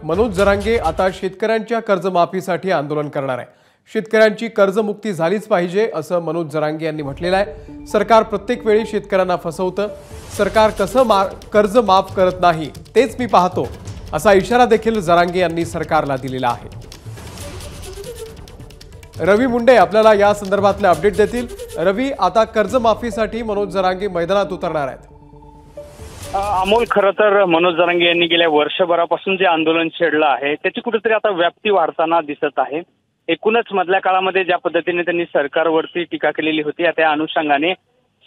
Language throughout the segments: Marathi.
मनोज जरांगे आता शेतकऱ्यांच्या कर्जमाफीसाठी आंदोलन करणार आहे। शेतकऱ्यांची कर्जमुक्ती झालीच पाहिजे असं मनोज जरांगे यांनी म्हटलेलं आहे। सरकार प्रत्येक वेळी शेतकऱ्यांना फसवतं, सरकार कसं कर्ज माफ करत नाही तेच मी पाहतो असा इशारा देखील जरांगे यांनी सरकारला दिलेला आहे। रवी मुंडे आपल्याला या संदर्भातले अपडेट देतील। रवी, आता कर्जमाफीसाठी मनोज जरांगे मैदानात उतरणार आहेत। अमोल, खरं तर मनोज जरांगे यांनी गेल्या वर्षभरापासून जे आंदोलन छेडलं आहे त्याची कुठेतरी आता व्याप्ती वाढताना दिसत आहे। एकूणच मधल्या काळामध्ये ज्या पद्धतीने त्यांनी सरकारवरती टीका केलेली होती त्या अनुषंगाने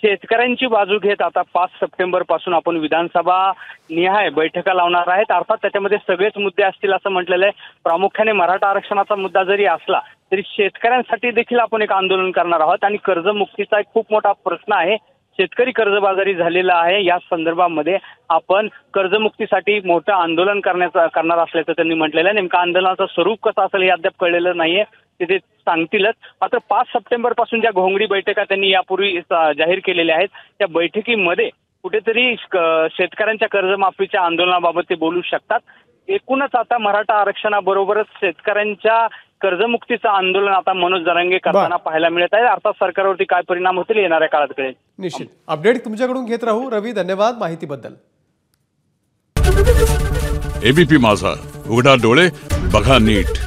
शेतकऱ्यांची बाजू घेत आता 5 सप्टेंबर पासून आपण विधानसभा निहाय बैठका लावणार आहेत। अर्थात त्याच्यामध्ये सगळेच मुद्दे असतील असं म्हटलेलं आहे। प्रामुख्याने मराठा आरक्षणाचा मुद्दा जरी असला तरी शेतकऱ्यांसाठी देखील आपण एक आंदोलन करणार आहोत आणि कर्जमुक्तीचा एक खूप मोठा प्रश्न आहे। शेतकरी कर्जबाजारी झालेला आहे। या संदर्भामध्ये आपण कर्जमुक्तीसाठी मोठं आंदोलन करणार असल्याचं त्यांनी म्हटलेलं आहे। नेमकं आंदोलनाचं स्वरूप कसं असेल हे अद्याप कळलेलं नाहीये, ते सांगतीलच। मात्र 5 सप्टेंबर पासून ज्या घोंगडी बैठका त्यांनी यापूर्वी जाहीर केलेल्या आहेत त्या बैठकीमध्ये कुठेतरी शेतकऱ्यांच्या कर्जमाफीच्या आंदोलनाबाबत ते बोलू शकतात। एकूणच आता मराठा आरक्षणाबरोबरच शेतकऱ्यांच्या कर्जमुक्तीचं आंदोलन आता मनोज जरांगे करताना पाहायला मिळत आहे। अर्थात सरकारवरती काय परिणाम होतील येणाऱ्या काळात कळेल। निश्चित अपडेट तुमच्याकडून घेत राहू। रवी, धन्यवाद माहितीबद्दल। एबीपी माझा, उघडा डोळे बघा नीट।